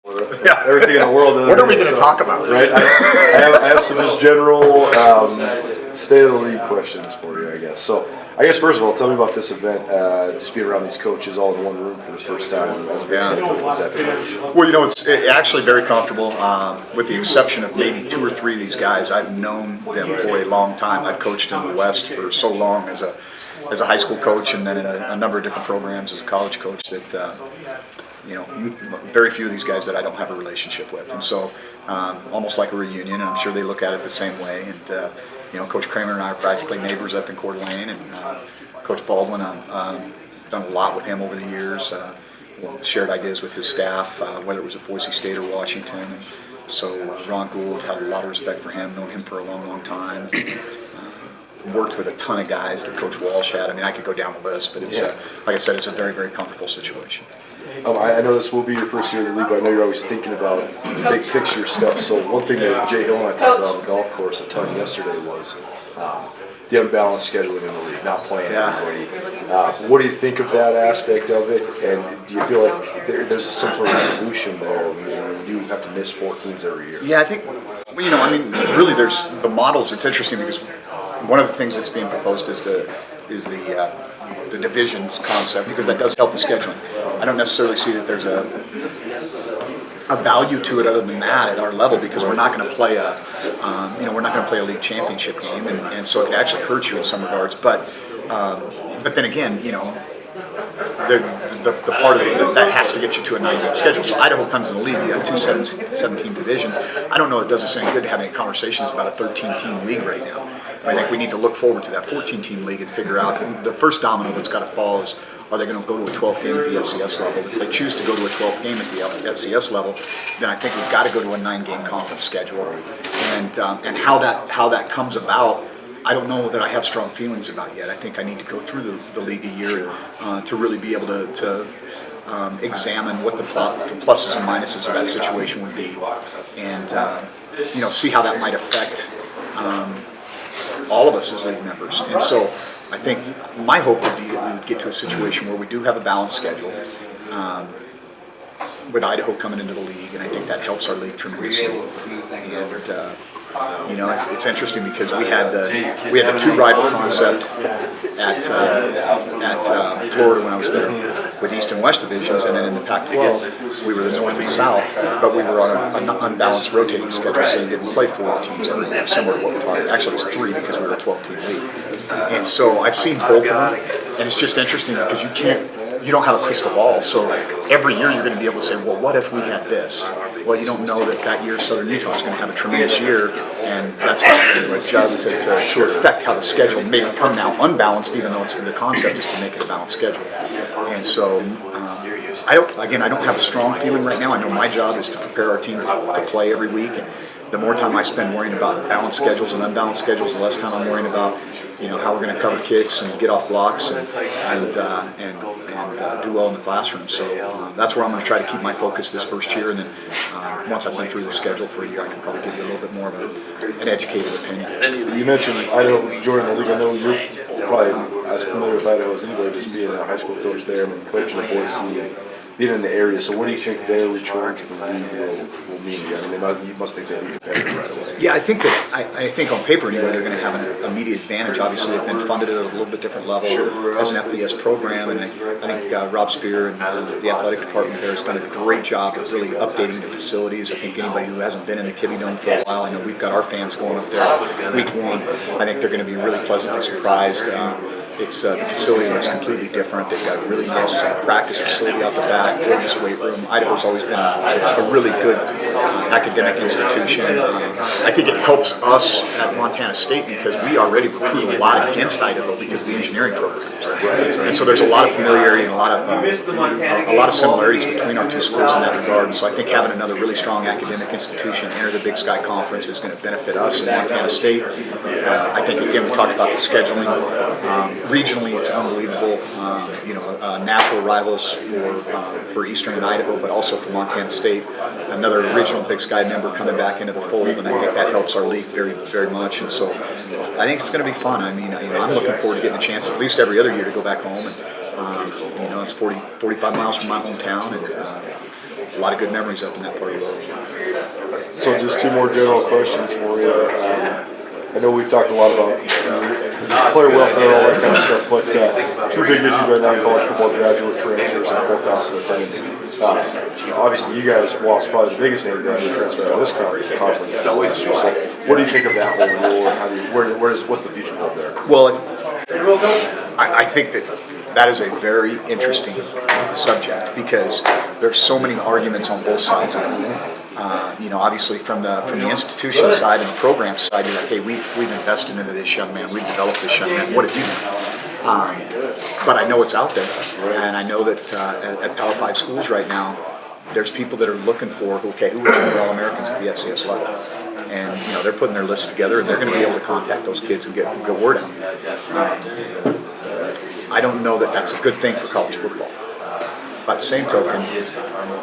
everything in the world. What are we going to talk about? Right? I have some just general state of the league questions for you, I guess. So, I guess first of all, tell me about this event. Just being around these coaches all in one room for the first time as a big head coach. What's that been? Well, it's actually very comfortable, with the exception of maybe 2 or 3 of these guys. I've known them for a long time. I've coached in the West for so long as a high school coach, and then in a number of different programs as a college coach that. Very few of these guys that I don't have a relationship with, and so almost like a reunion. And I'm sure they look at it the same way. And Coach Kramer and I are practically neighbors up in Coeur d'Alene, and Coach Baldwin, I've done a lot with him over the years. Shared ideas with his staff, whether it was at Boise State or Washington. And so Ron Gould, had a lot of respect for him, known him for a long, long time. Worked with a ton of guys that Coach Walsh had. I mean, I could go down the list, but it's like I said, it's a very, very comfortable situation. I know this will be your first year in the league, but I know you're always thinking about big picture stuff. So one thing that Jay Hill and I talked about on the golf course a ton yesterday was the unbalanced scheduling in the league, not playing everybody. What do you think of that aspect of it? And do you feel like there's some sort of solution there? You have to miss 4 teams every year. Yeah, I think, really there's the models. It's interesting because one of the things that's being proposed is the divisions concept, because that does help the scheduling. I don't necessarily see that there's a value to it other than that at our level, because we're not going to play a league championship game, and so it actually hurts you in some regards. But then again, the part of it that has to get you to a 9-game schedule. So Idaho comes in the league, you have 2 17 divisions. I don't know it does us any good having conversations about a 13-team league right now. I think we need to look forward to that 14-team league and figure out the first domino that's got to fall is, are they going to go to a 12th game at the FCS level? If they choose to go to a 12th game at the FCS level, then I think we've got to go to a 9-game conference schedule. And how that comes about, I don't know that I have strong feelings about yet. I think I need to go through the league a year to really be able to examine what the pluses and minuses of that situation would be, and see how that might affect all of us as league members. And so I think my hope would be that we would get to a situation where we do have a balanced schedule, with Idaho coming into the league, and I think that helps our league tremendously. And it's interesting because we had the 2 rival concept at Florida when I was there, with East and West divisions, and then in the Pac-12 we were the North and South, but we were on an unbalanced rotating schedule, so you didn't play 4 teams every year, similar to what we're talking. Actually, it was 3 because we were a 12-team league. And so I've seen both of them, and it's just interesting because you don't have a crystal ball, so every year you're going to be able to say, well, what if we had this? Well, you don't know that year Southern Utah is going to have a tremendous year, and that's going to be a job to affect how the schedule may become now unbalanced, even though the concept is to make it a balanced schedule. And so I don't have a strong feeling right now. I know my job is to prepare our team to play every week, and the more time I spend worrying about balanced schedules and unbalanced schedules, the less time I'm worrying about how we're going to cover kicks and get off blocks and do well in the classroom. So that's where I'm going to try to keep my focus this first year, and then once I've been through the schedule for a year, I can probably give you a little bit more of an educated opinion. You mentioned Idaho joining the league. I know you're probably as familiar with Idaho as anybody, just being a high school coach there and coaching at Boise and being in the area. So what do you think their return to the league will mean? I mean, you must think they'll be competitive right away. Yeah, I think on paper anyway, they're going to have an immediate advantage. Obviously, they've been funded at a little bit different level as an FBS program, and I think Rob Spear and the athletic department there has done a great job of really updating the facilities. I think anybody who hasn't been in the Kibbe Dome for a while, I know we've got our fans going up there week 1. I think they're going to be really pleasantly surprised. It's the facility looks completely different. They've got a really nice practice facility out the back, gorgeous weight room. Idaho's always been a really good academic institution. I think it helps us at Montana State because we already recruit a lot against Idaho because of the engineering programs. And so there's a lot of familiarity and a lot of similarities between our 2 schools in that regard. And so I think having another really strong academic institution enter the Big Sky Conference is going to benefit us in Montana State. I think, again, we talked about the scheduling. Regionally, it's unbelievable. Natural rivals for Eastern and Idaho, but also for Montana State. Another original Big Sky member coming back into the fold, and I think that helps our league very, very much. And so I think it's going to be fun. I mean, I'm looking forward to getting a chance at least every other year to go back home. And it's 45 miles from my hometown, and a lot of good memories up in that part of the world. So just two more general questions for you. I know we've talked a lot about player welfare, all that kind of stuff, but two big issues right now in college football: graduate transfers and full-time attendance. Obviously, you guys lost probably the biggest name graduate transfer out of this conference. So, what do you think of that whole rule, and how do you, what's the future hold there? Well, I think that is a very interesting subject because there's so many arguments on both sides of it. Obviously from the institution side and the program side, you're like, hey, we've invested into this young man, we've developed this young man. What have you done? But I know it's out there, and I know that at Power 5 schools right now, there's people that are looking for, okay, who are the All-Americans at the FCS level? And they're putting their lists together, and they're going to be able to contact those kids and get word out. I don't know that that's a good thing for college football. By the same token,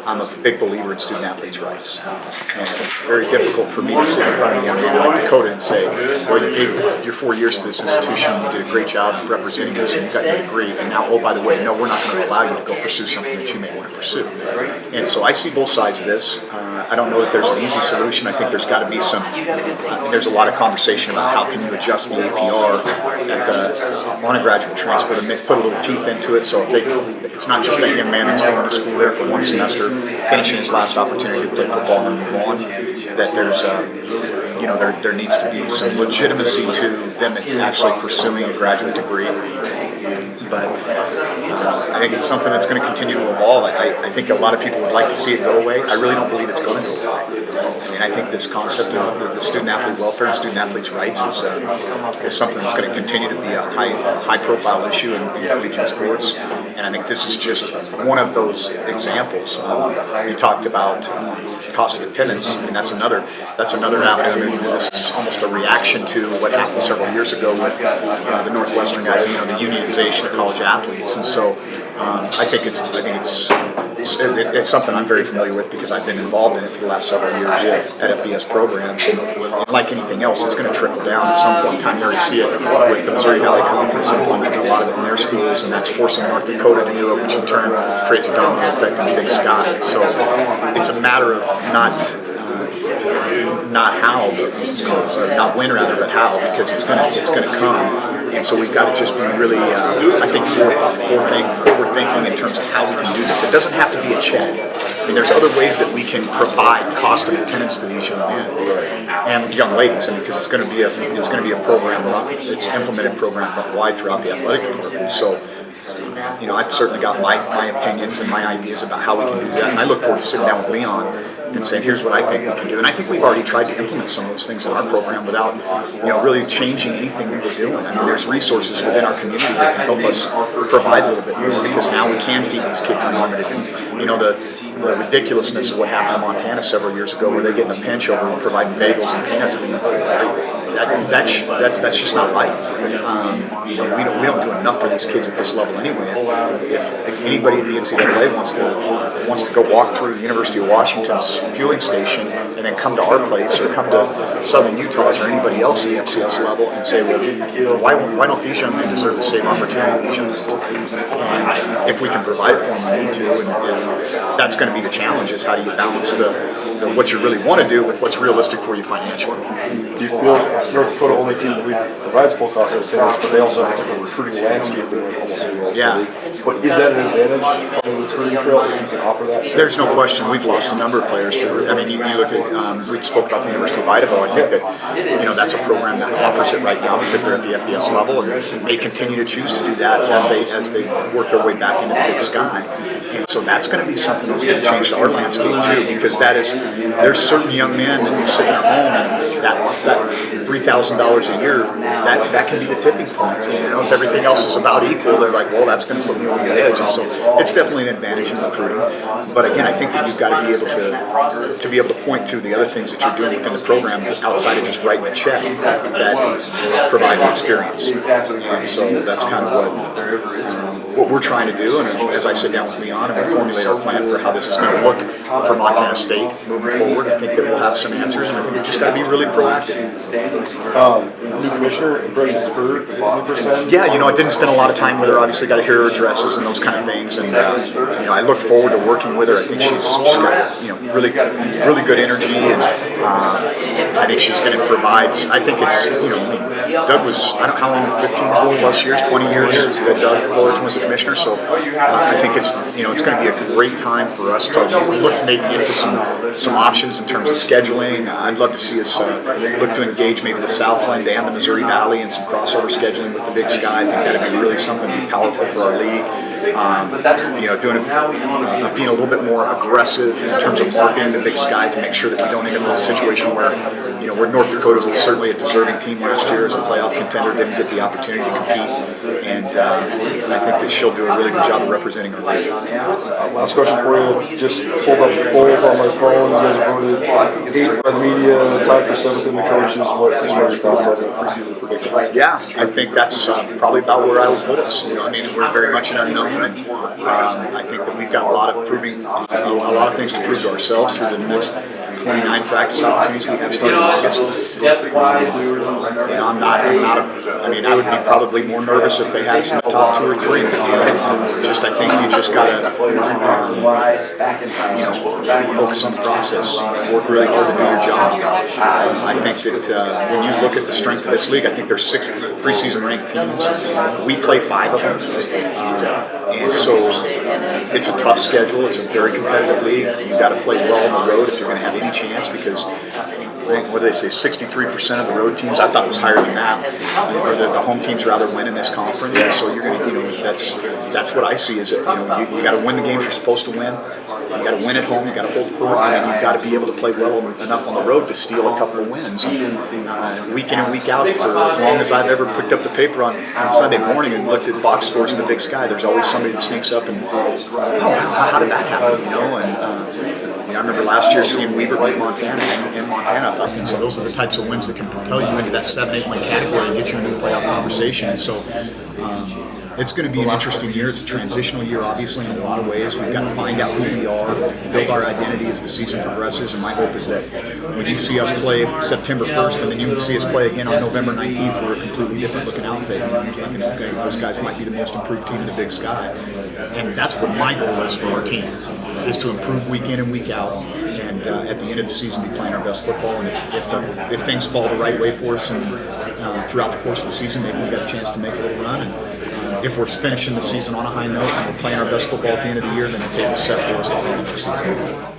I'm a big believer in student athletes' rights. And it's very difficult for me to sit in front of a young man like Dakota and say, well, you gave your 4 years to this institution, you did a great job representing us, and you got your degree, and now, oh, by the way, no, we're not going to allow you to go pursue something that you may want to pursue. And so I see both sides of this. I don't know that there's an easy solution. I think there's got to be there's a lot of conversation about how can you adjust the APR on a graduate transfer to put a little teeth into it, so it's not just that young man that's going to school there for one semester, finishing his last opportunity to play football and move on, that there needs to be some legitimacy to them actually pursuing a graduate degree. But I think it's something that's going to continue to evolve. I think a lot of people would like to see it go away. I really don't believe it's going to go away. I think this concept of the student athlete welfare and student athletes' rights is something that's going to continue to be a high-profile issue in collegiate sports. And I think this is just one of those examples. You talked about cost of attendance, and that's another avenue. I mean, this is almost a reaction to what happened several years ago with the Northwestern guys, the unionization of college athletes. And so I think it's something I'm very familiar with because I've been involved in it for the last several years at FBS programs. And like anything else, it's going to trickle down at some point in time. You already see it with the Missouri Valley Conference implementing a lot of it in their schools, and that's forcing North Dakota to do it, which in turn creates a domino effect in the Big Sky. So it's a matter of not how, not when rather, but how, because it's going to come. And so we've got to just be really, I think, forward thinking in terms of how we can do this. It doesn't have to be a check. I mean, there's other ways that we can provide cost of attendance to these young men and young ladies. I mean, because it's going to be a program, it's implemented program wide throughout the athletic department. So, I've certainly got my opinions and my ideas about how we can do that. And I look forward to sitting down with Leon and saying, here's what I think we can do. And I think we've already tried to implement some of those things in our program without, really changing anything that we're doing. I mean, there's resources within our community that can help us provide a little bit more because now we can feed these kids unlimited. The ridiculousness of what happened in Montana several years ago where they get in a pinch over and providing bagels and cans. I mean, that's just not right. We don't do enough for these kids at this level anyway. If anybody at the NCAA wants to go walk through the University of Washington's fueling station and then come to our place or come to Southern Utah's or anybody else at the FCS level and say, well, why don't these young men deserve the same opportunity these young men do? And if we can provide it for them, we need to. And that's going to be the challenge: is how do you balance what you really want to do with what's realistic for you financially. Do you feel North Dakota only team that provides full cost of attendance, but they also have a different recruiting landscape than almost anywhere else? Yeah. But is that an advantage on the recruiting trail if you can offer that? There's no question. We've lost a number of players to. I mean, you look at. We spoke about the University of Idaho. I think that that's a program that offers it right now because they're at the FBS level, and they continue to choose to do that as they work their way back into the Big Sky. And so that's going to be something that's going to change our landscape too, because there's certain young men that you sit at home and that $3,000 a year, that can be the tipping point. If everything else is about equal, they're like, well, that's going to put me over the edge. And so it's definitely an advantage in recruiting. But again, I think that you've got to be able to point to the other things that you're doing within the program outside of just writing a check that provide the experience. And so that's kind of what we're trying to do. And as I sit down with Leon and we formulate our plan for how this is going to look for Montana State moving forward. I think that we'll have some answers, and I think we just got to be really proactive. New commissioner, impressions of her the first time? Yeah, I didn't spend a lot of time with her. Obviously, got to hear her addresses and those kind of things, and I look forward to working with her. I think she's got really good energy, and I think she's going to provide. I think it's Doug was, I don't know how long, 15 plus years, 20 years that Doug Fullerton was the commissioner. So I think it's it's going to be a great time for us to look maybe into some options in terms of scheduling. I'd love to see us look to engage maybe the Southland and the Missouri Valley and some crossover scheduling with the Big Sky. I think that'd be really something powerful for our league. Being a little bit more aggressive in terms of marketing the Big Sky to make sure that we don't end up in a situation where where North Dakota was certainly a deserving team last year as a playoff contender, didn't get the opportunity to compete, and I think that she'll do a really good job of representing our league. Last question for you. Just pulled up the polls on my phone. You guys are voted 8th by the media, tied for 7th in the coaches. What are your thoughts on the preseason predictions? Yeah, I think that's probably about where I would put us. We're very much an unknown, and I think that we've got a lot of things to prove to ourselves through the next 29 practice opportunities we have starting in August. I would be probably more nervous if they had us in the top 2 or 3. I think you just got to focus on the process, work really hard to do your job. I think that when you look at the strength of this league, I think there's 6 preseason ranked teams. We play 5 of them, and so it's a tough schedule. It's a very competitive league. You've got to play well on the road if you're going to have any chance, because what do they say, 63% of the road teams, I thought it was higher than that, or the home teams rather win in this conference. And so you're going to, that's what I see is that you got to win the games you're supposed to win. You got to win at home. You got to hold court, and then you've got to be able to play well enough on the road to steal a couple of wins. Week in and week out, for as long as I've ever picked up the paper on Sunday morning and looked at box scores in the Big Sky, there's always somebody that sneaks up and, how did that happen? I remember last year seeing Weber beat Montana in Montana. I thought, so those are the types of wins that can propel you into that 7-8 win category and get you into the playoff conversation. And so it's going to be an interesting year. It's a transitional year, obviously, in a lot of ways. We've got to find out who we are, build our identity as the season progresses. And my hope is that when you see us play September 1st and then you see us play again on November 19th, we're a completely different looking outfit. And you're thinking, okay, those guys might be the most improved team in the Big Sky. And that's what my goal is for our team, is to improve week in and week out. And at the end of the season, be playing our best football. And if things fall the right way for us and throughout the course of the season, maybe we've got a chance to make a little run. And if we're finishing the season on a high note and we're playing our best football at the end of the year, then the table's set for us to finish the season.